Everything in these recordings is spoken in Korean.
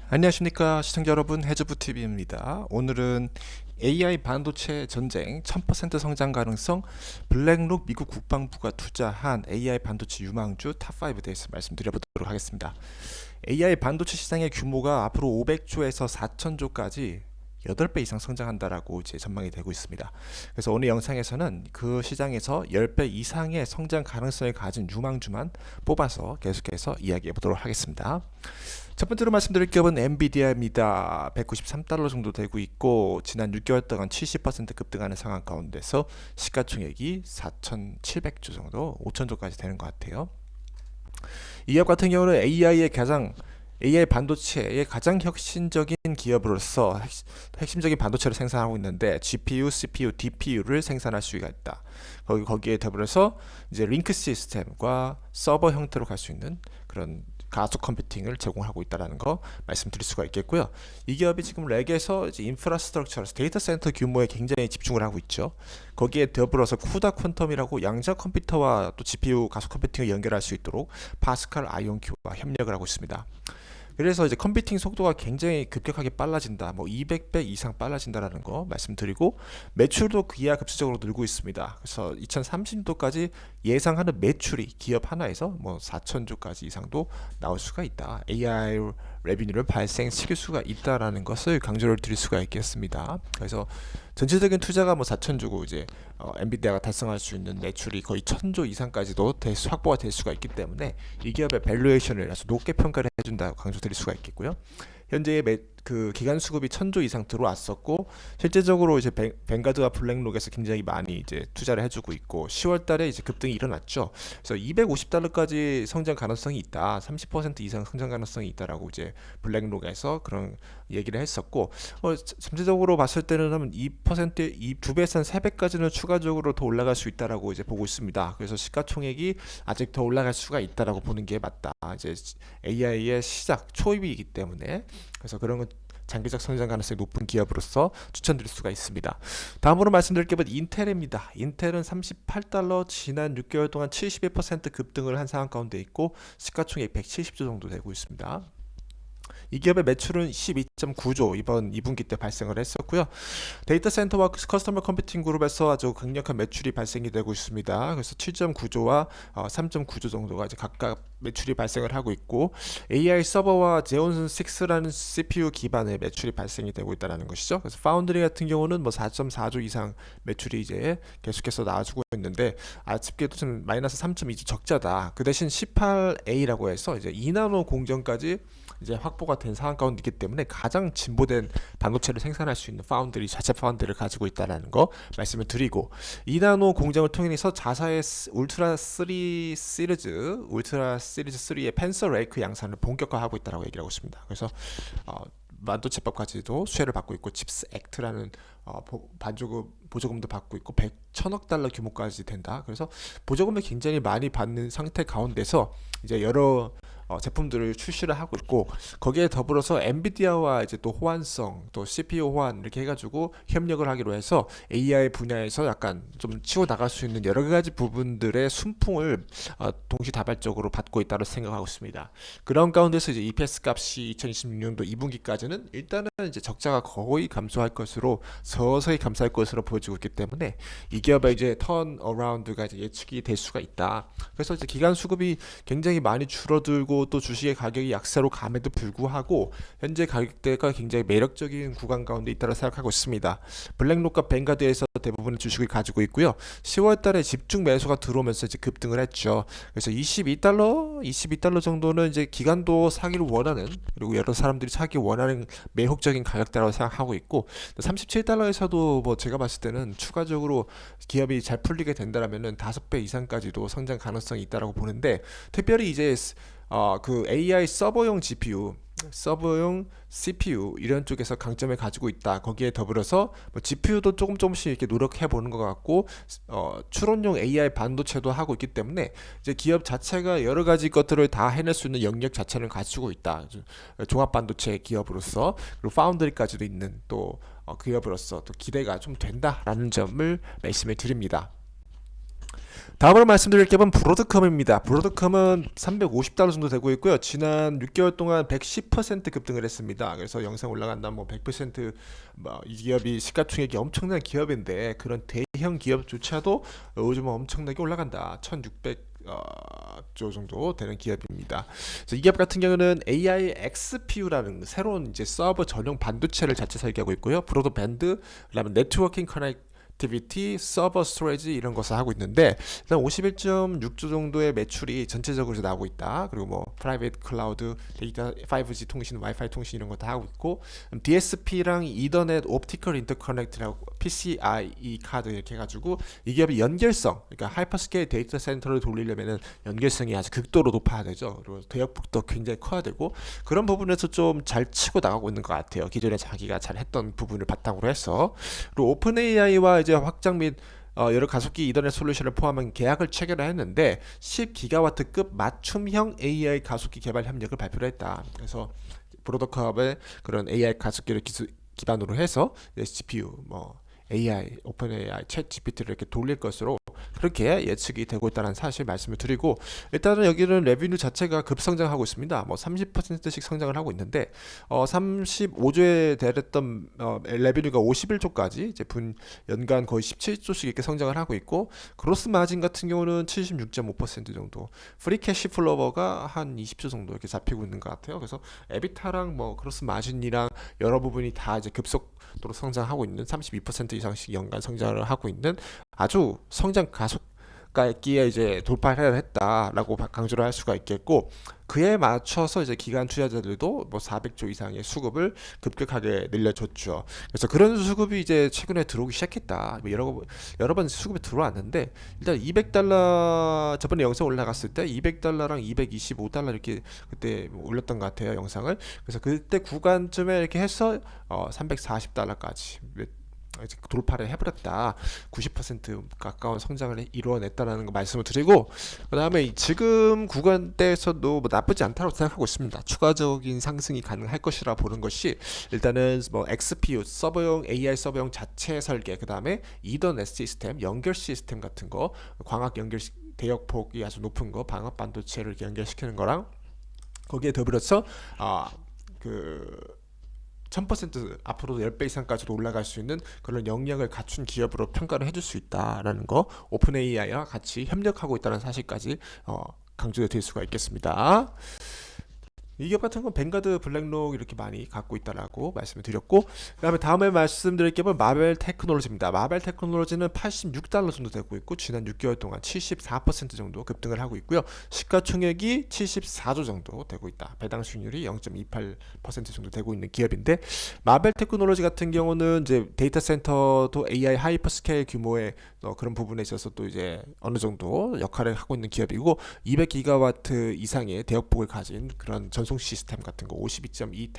안녕하십니까 시청자 여러분, 해즈부TV입니다. 오늘은 AI 반도체 전쟁 1000% 성장 가능성, 블랙록 미국 국방부가 투자한 AI 반도체 유망주 탑5에 대해서 말씀드려보도록 하겠습니다. AI 반도체 시장의 규모가 앞으로 500조에서 4000조까지 8배 이상 성장한다라고 이제 전망이 되고 있습니다. 그래서 오늘 영상에서는 그 시장에서 10배 이상의 성장 가능성을 가진 유망주만 뽑아서 계속해서 이야기해 보도록 하겠습니다. 첫 번째로 말씀드릴 기업은 엔비디아입니다. 193달러 정도 되고 있고 지난 6개월 동안 70% 급등하는 상황 가운데서 시가총액이 4,700조 정도, 5천조까지 되는 것 같아요. 이 기업 같은 경우는 AI 반도체의 가장 혁신적인 기업으로서 핵심적인 반도체를 생산하고 있는데 GPU, CPU, DPU를 생산할 수가 있다. 거기에 더불어서 이제 링크 시스템과 서버 형태로 갈 수 있는 그런 가속 컴퓨팅을 제공하고 있다는 거 말씀드릴 수가 있겠고요. 이 기업이 지금 렉에서 이제 인프라스트럭처에서 데이터 센터 규모에 굉장히 집중을 하고 있죠. 거기에 더불어서 쿠다 퀀텀이라고 양자 컴퓨터와 또 GPU 가속 컴퓨팅을 연결할 수 있도록 파스칼 아이온큐와 협력을 하고 있습니다. 그래서 이제 컴퓨팅 속도가 굉장히 급격하게 빨라진다. 뭐 200배 이상 빨라진다라는 거 말씀드리고 매출도 그이하 급수적으로 늘고 있습니다. 그래서 2030년도까지 예상하는 매출이 기업 하나에서 뭐 4천조까지 이상도 나올 수가 있다. AI 레비뉴를 발생시킬 수가 있다라는 것을 강조를 드릴 수가 있겠습니다. 그래서 전체적인 투자가 뭐 4천조고 이제 엔비디아가 달성할 수 있는 매출이 거의 1000조 이상까지도 확보가 될 수가 있기 때문에 이 기업의 밸류에이션을 아주 높게 평가를 해준다고 강조드릴 수가 있겠고요. 현재 그 기간 수급이 1000조 이상 들어왔었고 실제적으로 이제 뱅가드와 블랙록에서 굉장히 많이 이제 투자를 해주고 있고 10월달에 이제 급등이 일어났죠. 그래서 250달러까지 성장 가능성이 있다, 30% 이상 성장 가능성이 있다라고 이제 블랙록에서 그런 얘기를 했었고 전체적으로 봤을 때는 하면 2%, 이 2배에서 한 3배까지는 추가적으로 더 올라갈 수 있다라고 이제 보고 있습니다. 그래서 시가총액이 아직 더 올라갈 수가 있다라고 보는 게 맞다. 이제 AI의 시작 초입이기 때문에 그래서 그런 건 장기적 성장 가능성이 높은 기업으로서 추천드릴 수가 있습니다. 다음으로 말씀드릴 기업은 인텔입니다. 인텔은 38달러, 지난 6개월 동안 71% 급등을 한 상황 가운데 있고 시가총액 170조 정도 되고 있습니다. 이 기업의 매출은 12.9조 이번 2분기 때 발생을 했었고요. 데이터 센터와 커스터머 컴퓨팅 그룹에서 아주 강력한 매출이 발생이 되고 있습니다. 그래서 7.9조와 3.9조 정도가 이제 각각 매출이 발생을 하고 있고 AI 서버와 제온슨 6라는 CPU 기반의 매출이 발생이 되고 있다는 것이죠. 그래서 파운드리 같은 경우는 뭐 4.4조 이상 매출이 이제 계속해서 나와주고 있는데 아쉽게도 좀 마이너스 3.2조 적자다. 그 대신 18A라고 해서 이제 2나노 공정까지 이제 확보가 된 상황 가운데 있기 때문에 가장 진보된 반도체를 생산할 수 있는 자체 파운드리를 가지고 있다는 거 말씀을 드리고 2나노 공정을 통해서 자사의 울트라 시리즈 3의 펜서 레이크 양산을 본격화하고 있다고 얘기를 하고 있습니다. 그래서 반도체법까지도 수혜를 받고 있고 칩스 액트라는 보조금도 받고 있고 100천억 달러 규모까지 된다. 그래서 보조금을 굉장히 많이 받는 상태 가운데서 이제 여러 제품들을 출시를 하고 있고 거기에 더불어서 엔비디아와 이제 또 호환성, 또 CPU 호환 이렇게 해가지고 협력을 하기로 해서 AI 분야에서 약간 좀 치고 나갈 수 있는 여러 가지 부분들의 순풍을 동시다발적으로 받고 있다고 생각하고 있습니다. 그런 가운데서 이제 EPS 값이 2026년도 2분기까지는 일단은 이제 적자가 거의 감소할 것으로 서서히 감소할 것으로 보여지고 있기 때문에 이 기업의 이제 턴 어라운드가 이제 예측이 될 수가 있다. 그래서 이제 기간 수급이 굉장히 많이 줄어들고 또 주식의 가격이 약세로 감에도 불구하고 현재 가격대가 굉장히 매력적인 구간 가운데 있다고 생각하고 있습니다. 블랙록과 뱅가드에서 대부분의 주식을 가지고 있고요. 10월달에 집중 매수가 들어오면서 이제 급등을 했죠. 그래서 22달러 정도는 이제 기간도 사기를 원하는, 그리고 여러 사람들이 사기 원하는 매혹적인 가격대라고 생각하고 있고 37달러에서도 뭐 제가 봤을 때는 추가적으로 기업이 잘 풀리게 된다면은 5배 이상까지도 성장 가능성이 있다라고 보는데 특별히 이제 그 AI 서버용 GPU, 서버용 CPU 이런 쪽에서 강점을 가지고 있다. 거기에 더불어서 뭐 GPU도 조금씩 이렇게 노력해 보는 것 같고 추론용 AI 반도체도 하고 있기 때문에 이제 기업 자체가 여러 가지 것들을 다 해낼 수 있는 영역 자체를 가지고 있다. 종합 반도체 기업으로서 그리고 파운드리까지도 있는 또 기업으로서 또 기대가 좀 된다라는 점을 말씀을 드립니다. 다음으로 말씀드릴 게 브로드컴입니다. 브로드컴은 350달러 정도 되고 있고요. 지난 6개월 동안 110% 급등을 했습니다. 그래서 영상 올라간다 뭐 100%이 기업이 시가총액이 엄청난 기업인데 그런 대형 기업조차도 요즘은 엄청나게 올라간다. 1600조 정도 되는 기업입니다. 그래서 이 기업 같은 경우는 AI XPU라는 새로운 이제 서버 전용 반도체를 자체 설계하고 있고요. 브로드밴드, 그다음에 네트워킹 커넥티비티, 서버 스토리지 이런 것을 하고 있는데 일단 51.6조 정도의 매출이 전체적으로 나오고 있다. 그리고 뭐 프라이빗 클라우드, 데이터 5G 통신, 와이파이 통신 이런 거 다 하고 있고 DSP랑 이더넷 옵티컬 인터커넥트라고 PCIe 카드 이렇게 해가지고 이 기업이 연결성, 그러니까 하이퍼스케일 데이터 센터를 돌리려면은 연결성이 아주 극도로 높아야 되죠. 그리고 대역폭도 굉장히 커야 되고 그런 부분에서 좀 잘 치고 나가고 있는 것 같아요. 기존에 자기가 잘 했던 부분을 바탕으로 해서. 그리고 오픈 AI와 이제 확장 및 여러 가속기 이더넷 솔루션을 포함한 계약을 체결했는데 10기가와트급 맞춤형 AI 가속기 개발 협력을 발표를 했다. 그래서 브로더컵의 그런 AI 가속기를 기반으로 해서 GPU, 뭐 AI, 오픈 AI, 챗 GPT를 이렇게 돌릴 것으로 그렇게 예측이 되고 있다는 사실 말씀을 드리고 일단은 여기는 레비뉴 자체가 급성장하고 있습니다. 뭐 30%씩 성장을 하고 있는데 35조에 달했던 레비뉴가 51조까지 이제 연간 거의 17조씩 이렇게 성장을 하고 있고 그로스 마진 같은 경우는 76.5% 정도, 프리 캐시 플로버가 한 20조 정도 이렇게 잡히고 있는 것 같아요. 그래서 에비타랑 뭐 크로스 마진이랑 여러 부분이 다 이제 급속도로 성장하고 있는 32% 이상씩 연간 성장을 하고 있는 아주 성장 가속기에 이제 돌파를 했다라고 강조를 할 수가 있겠고 그에 맞춰서 이제 기관 투자자들도 뭐 400조 이상의 수급을 급격하게 늘려줬죠. 그래서 그런 수급이 이제 최근에 들어오기 시작했다. 뭐 여러 번 수급이 들어왔는데 일단 200달러 저번에 영상 올라갔을 때 200달러랑 225달러 이렇게 그때 올렸던 것 같아요 영상을. 그래서 그때 구간쯤에 이렇게 해서 340달러까지 이제 돌파를 해버렸다. 90% 가까운 성장을 이루어냈다라는 거 말씀을 드리고 그 다음에 지금 구간대에서도 뭐 나쁘지 않다고 생각하고 있습니다. 추가적인 상승이 가능할 것이라 보는 것이 일단은 뭐 XPU 서버용 AI 서버용 자체 설계, 그 다음에 이더넷 시스템, 연결 시스템 같은 거, 광학 연결 대역폭이 아주 높은 거, 방학 반도체를 연결시키는 거랑 거기에 더불어서 그 1000% 앞으로도 10배 이상까지도 올라갈 수 있는 그런 역량을 갖춘 기업으로 평가를 해줄 수 있다라는 거, 오픈 AI와 같이 협력하고 있다는 사실까지 강조해 드릴 수가 있겠습니다. 이 기업 같은 건 뱅가드, 블랙록 이렇게 많이 갖고 있다라고 말씀을 드렸고 그다음에 다음에 말씀드릴 기업은 마벨 테크놀로지입니다. 마벨 테크놀로지는 86달러 정도 되고 있고 지난 6개월 동안 74% 정도 급등을 하고 있고요. 시가총액이 74조 정도 되고 있다. 배당 수익률이 0.28% 정도 되고 있는 기업인데 마벨 테크놀로지 같은 경우는 이제 데이터 센터도 AI 하이퍼스케일 규모의 그런 부분에 있어서 또 이제 어느 정도 역할을 하고 있는 기업이고 200기가와트 이상의 대역폭을 가진 그런 전송 시스템 같은 거 52.2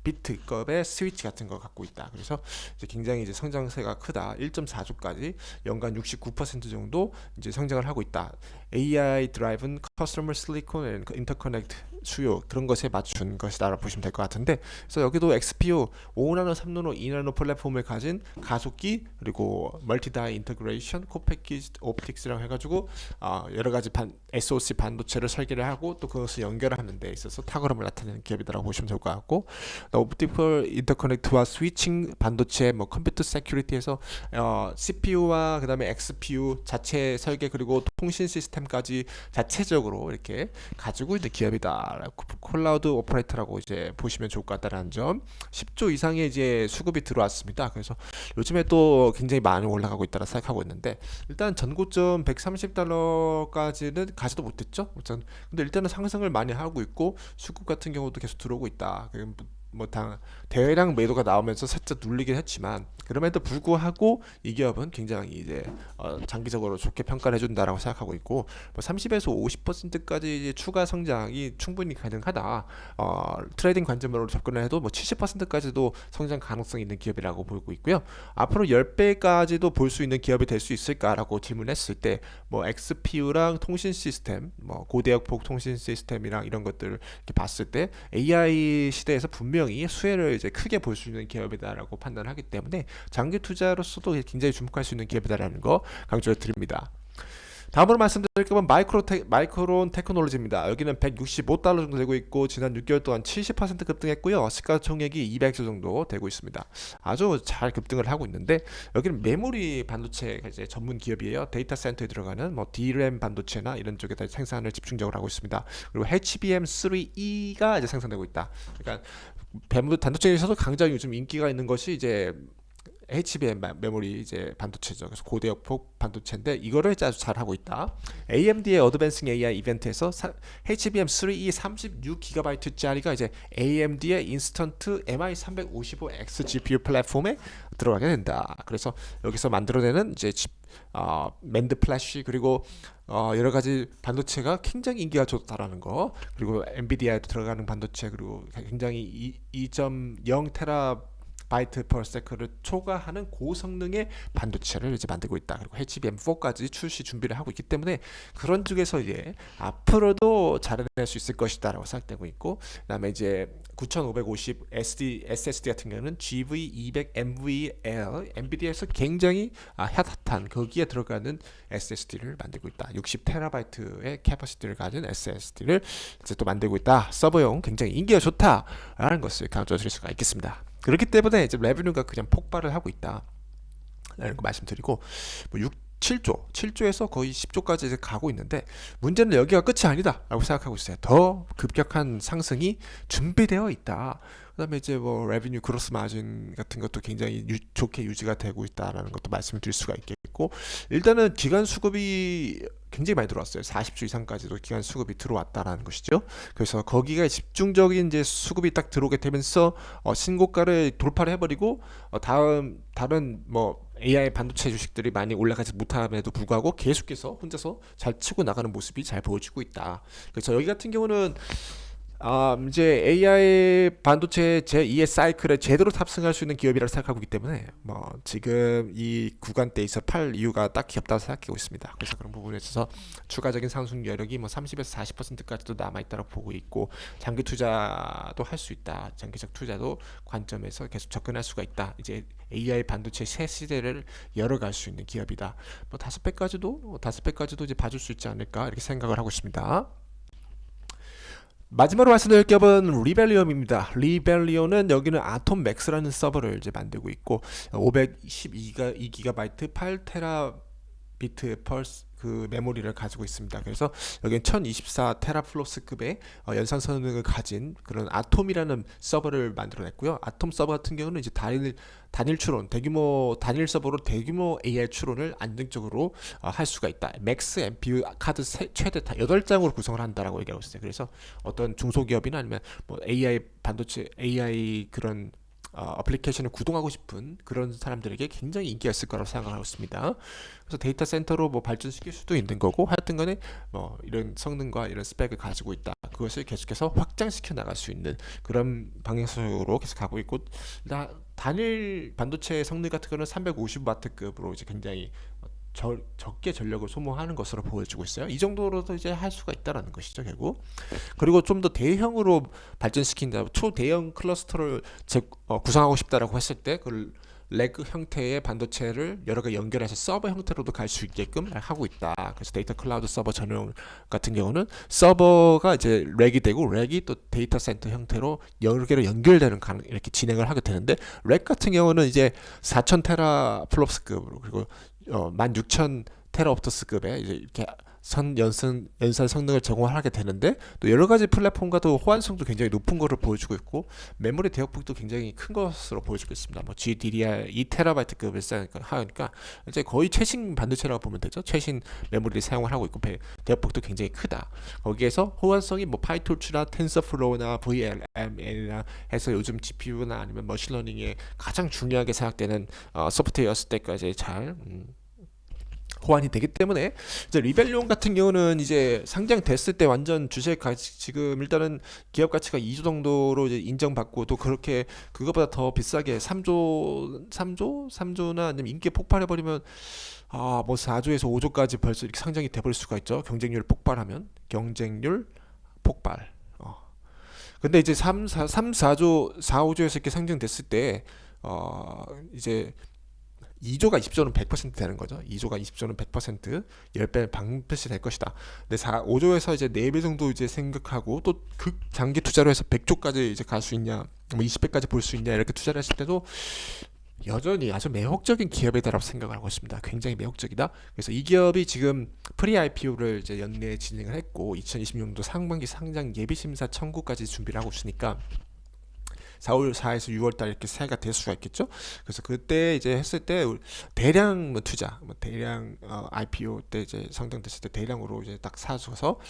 테라비트급의 스위치 같은 거 갖고 있다. 그래서 이제 굉장히 이제 성장세가 크다. 1.4조까지 연간 69% 정도 이제 성장을 하고 있다. AI 드라이븐 커스터머 실리콘 앤 인터커넥트 수요 그런 것에 맞춘 것이다라고 보시면 될 것 같은데 그래서 여기도 XPU 5나노, 3나노, 2나노 플랫폼을 가진 가속기 그리고 멀티다이 인터그레이션, 코패키지 옵틱스랑 해가지고 여러 가지 SoC 반도체를 설계를 하고 또 그것을 연결하는 데 있어서 탁월함을 나타내는 기업이라고 보시면 될 것 같고 옵티컬 인터커넥트와 스위칭 반도체 뭐 컴퓨터 세큐리티에서 CPU와 그 다음에 XPU 자체 설계 그리고 통신 시스템까지 자체적으로 이렇게 가지고 있는 기업이다. 클라우드 오퍼레이터라고 이제 보시면 좋을 것 같다는 점. 10조 이상의 이제 수급이 들어왔습니다. 그래서 요즘에 또 굉장히 많이 올라가고 있다고 생각하고 있는데 일단 전고점 130달러까지는 가지도 못했죠. 근데 일단은 상승을 많이 하고 있고 수급 같은 경우도 계속 들어오고 있다. 뭐 대량 매도가 나오면서 살짝 눌리긴 했지만 그럼에도 불구하고 이 기업은 굉장히 이제 장기적으로 좋게 평가를 해준다라고 생각하고 있고 뭐 30에서 50%까지 이제 추가 성장이 충분히 가능하다. 트레이딩 관점으로 접근을 해도 뭐 70%까지도 성장 가능성이 있는 기업이라고 보고 있고요. 앞으로 10배까지도 볼 수 있는 기업이 될 수 있을까라고 질문했을 때 뭐 XPU랑 통신 시스템, 뭐 고대역폭 통신 시스템이랑 이런 것들을 이렇게 봤을 때 AI 시대에서 분명히 분명히 수혜를 이제 크게 볼 수 있는 기업이다라고 판단하기 때문에 장기 투자로서도 굉장히 주목할 수 있는 기업이다라는 거 강조해 드립니다. 다음으로 말씀드릴 거면 마이크론 테크놀로지입니다. 여기는 165달러 정도 되고 있고 지난 6개월 동안 70% 급등했고요. 시가총액이 200조 정도 되고 있습니다. 아주 잘 급등을 하고 있는데 여기는 메모리 반도체 이제 전문 기업이에요. 데이터 센터에 들어가는 뭐 DRAM 반도체나 이런 쪽에다 생산을 집중적으로 하고 있습니다. 그리고 HBM3E가 이제 생산되고 있다. 그러니까 반도체에서도 굉장히 요즘 인기가 있는 것이 이제 HBM 메모리 이제 반도체죠. 그래서 고대역폭 반도체인데 이거를 아주 잘 하고 있다. AMD의 어드밴싱 AI 이벤트에서 HBM3E 36GB짜리가 이제 AMD의 인스턴트 MI355X GPU 플랫폼에 들어가게 된다. 그래서 여기서 만들어내는 이제 낸드 플래시 그리고 여러 가지 반도체가 굉장히 인기가 좋다라는 거. 그리고 엔비디아에도 들어가는 반도체 그리고 굉장히 2.0 테라 바이트 per second를 초과하는 고성능의 반도체를 이제 만들고 있다. 그리고 HBM4까지 출시 준비를 하고 있기 때문에 그런 쪽에서 이제 앞으로도 잘해낼 수 있을 것이다라고 생각되고 있고, 그다음에 이제 9550 SSD 같은 경우는 GV200MVL 엔비디아에서 굉장히 핫한 거기에 들어가는 SSD를 만들고 있다. 60TB의 캐퍼시티를 가진 SSD를 이제 또 만들고 있다. 서버용 굉장히 인기가 좋다라는 것을 강조드릴 수가 있겠습니다. 그렇기 때문에 이제 레베뉴가 그냥 폭발을 하고 있다. 라는 거 말씀드리고, 뭐 7조에서 거의 10조까지 이제 가고 있는데, 문제는 여기가 끝이 아니다 라고 생각하고 있어요. 더 급격한 상승이 준비되어 있다. 그 다음에 이제 뭐 레베뉴 그로스 마진 같은 것도 굉장히 좋게 유지가 되고 있다라는 것도 말씀을 드릴 수가 있겠고, 일단은 기간 수급이 굉장히 많이 들어왔어요. 40주 이상까지도 기간 수급이 들어왔다라는 것이죠. 그래서 거기가 집중적인 이제 수급이 딱 들어오게 되면서 신고가를 돌파를 해버리고 다른 뭐 AI 반도체 주식들이 많이 올라가지 못함에도 불구하고 계속해서 혼자서 잘 치고 나가는 모습이 잘 보여지고 있다. 그래서 여기 같은 경우는 이제 AI 반도체 제2의 사이클에 제대로 탑승할 수 있는 기업이라고 생각하고 있기 때문에 뭐 지금 이 구간대에서 팔 이유가 딱히 없다고 생각하고 있습니다. 그래서 그런 부분에 있어서 추가적인 상승 여력이 뭐 30에서 40%까지도 남아있다고 보고 있고, 장기 투자도 할 수 있다. 장기적 투자도 관점에서 계속 접근할 수가 있다. 이제 AI 반도체 새 시대를 열어갈 수 있는 기업이다. 뭐 5배까지도 이제 봐줄 수 있지 않을까 이렇게 생각을 하고 있습니다. 마지막으로 말씀드릴 기업은 리벨리온입니다. 리벨리온은 여기는 아톰 맥스라는 서버를 이제 만들고 있고 512GB 8테라비트 펄스 그 메모리를 가지고 있습니다. 그래서 여기는 1024 테라플롭스급의 연산 성능을 가진 그런 아톰이라는 서버를 만들어냈고요. 아톰 서버 같은 경우는 이제 단일 추론, 대규모 단일 서버로 대규모 AI 추론을 안정적으로 할 수가 있다. 맥스 NPU 카드 최대 8장으로 구성을 한다라고 얘기하고 있어요. 그래서 어떤 중소기업이나 아니면 뭐 AI 반도체 AI 그런 어플리케이션을 구동하고 싶은 그런 사람들에게 굉장히 인기가 있을 거라고 생각하고 있습니다. 그래서 데이터 센터로 뭐 발전시킬 수도 있는 거고, 하여튼 간에 뭐 이런 성능과 이런 스펙을 가지고 있다. 그것을 계속해서 확장시켜 나갈 수 있는 그런 방향으로 계속 가고 있고, 단일 반도체 성능 같은 거는 350W급으로 이제 굉장히 적게 전력을 소모하는 것으로 보여지고 있어요. 이 정도로도 이제 할 수가 있다라는 것이죠, 결국. 그리고 좀 더 대형으로 발전시킨다, 초대형 클러스터를 구성하고 싶다라고 했을 때 그 레그 형태의 반도체를 여러 개 연결해서 서버 형태로도 갈 수 있게끔 하고 있다. 그래서 데이터 클라우드 서버 전용 같은 경우는 서버가 이제 렉이 되고 렉이 또 데이터 센터 형태로 여러 개로 연결되는 이렇게 진행을 하게 되는데, 렉 같은 경우는 이제 4000 테라플롭스급으로 그리고 16,000 테라옵터스급의 이제 이렇게 연산 성능을 제공하게 되는데, 또 여러 가지 플랫폼과도 호환성도 굉장히 높은 것을 보여주고 있고, 메모리 대역폭도 굉장히 큰 것으로 보여주고 있습니다. 뭐 GDDR 2TB급을 하니까 이제 거의 최신 반도체라고 보면 되죠. 최신 메모리를 사용을 하고 있고 대역폭도 굉장히 크다. 거기에서 호환성이 뭐 파이토르츠나 텐서플로우나 VLM이나 해서 요즘 GPU나 아니면 머신러닝에 가장 중요하게 생각되는 소프트웨어 스택까지 잘 호환이 되기 때문에, 이제 리벨리온 같은 경우는 이제 상장됐을 때 완전 주식 가치, 지금 일단은 기업 가치가 2조 정도로 이제 인정받고, 또 그렇게 그거보다 더 비싸게 3조나 아니면 인기 폭발해버리면 뭐 4조에서 5조까지 벌써 이렇게 상장이 돼버릴 수가 있죠. 경쟁률 폭발. 근데 이제 4조, 4, 5조에서 이렇게 상정됐을 때, 이제 2조가 20조는 100% 되는 거죠. 2조가 20조는 100%, 10배 방패시 될 것이다. 근데 5조에서 이제 4배 정도 이제 생각하고 또 극장기 투자로 해서 100조까지 이제 갈 수 있냐, 뭐 20배까지 볼 수 있냐 이렇게 투자를 했을 때도 여전히 아주 매혹적인 기업이다라고 생각을 하고 있습니다. 굉장히 매혹적이다. 그래서 이 기업이 지금 프리 IPO를 이제 연내에 진행을 했고 2026년도 상반기 상장 예비 심사 청구까지 준비를 하고 있으니까 4월 4에서 6월 달 이렇게 새해가 될 수가 있겠죠. 그래서 그때 이제 했을 때 대량 뭐 투자, 뭐 대량 IPO 때 이제 상장됐을 때 대량으로 이제 딱 사줘서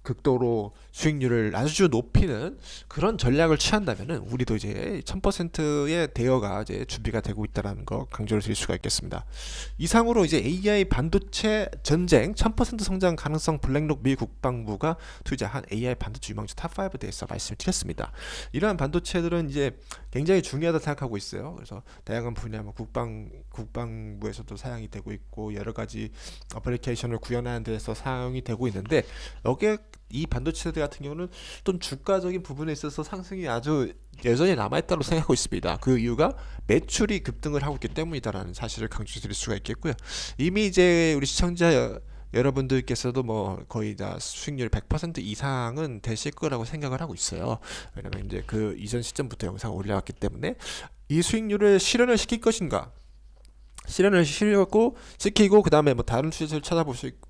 극도로 수익률을 아주 높이는 그런 전략을 취한다면은 우리도 이제 1000%의 대여가 이제 준비가 되고 있다라는 거 강조를 드릴 수가 있겠습니다. 이상으로 이제 AI 반도체 전쟁 1000% 성장 가능성 블랙록 미 국방부가 투자한 AI 반도체 유망주 탑5에 대해서 말씀을 드렸습니다. 이러한 반도체들은 이제 굉장히 중요하다 생각하고 있어요. 그래서 다양한 분야, 뭐 국방부에서도 사용이 되고 있고 여러 가지 어플리케이션을 구현하는 데서 사용이 되고 있는데 여기에 이 반도체들 같은 경우는 또 주가적인 부분에 있어서 상승이 아주 여전히 남아있다고 생각하고 있습니다. 그 이유가 매출이 급등을 하고 있기 때문이다라는 사실을 강조드릴 수가 있겠고요. 이미 이제 우리 시청자 여러분들께서도 뭐 거의 다 수익률 100% 이상은 되실 거라고 생각을 하고 있어요. 왜냐면 이제 그 이전 시점부터 영상을 올려왔기 때문에 이 수익률을 실현을 시킬 것인가, 실현을 시키고 그 다음에 뭐 다른 투자를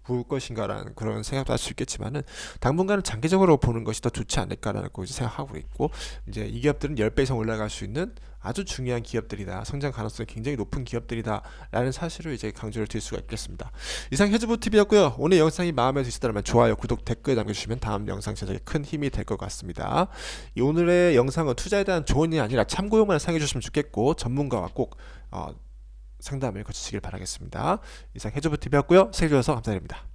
볼 것인가라는 그런 생각도 할 수 있겠지만은 당분간은 장기적으로 보는 것이 더 좋지 않을까라는 거 생각하고 있고, 이제 이 기업들은 10배 이상 올라갈 수 있는 아주 중요한 기업들이다, 성장 가능성이 굉장히 높은 기업들이다 라는 사실을 이제 강조를 드릴 수가 있겠습니다. 이상 해주부TV였고요. 오늘 영상이 마음에 드시다면 좋아요, 구독, 댓글 남겨주시면 다음 영상 제작에 큰 힘이 될 것 같습니다. 이 오늘의 영상은 투자에 대한 조언이 아니라 참고용만 사용해주시면 좋겠고, 전문가와 꼭 상담을 거치시길 바라겠습니다. 이상 해주부TV였고요. 시청해주셔서 감사드립니다.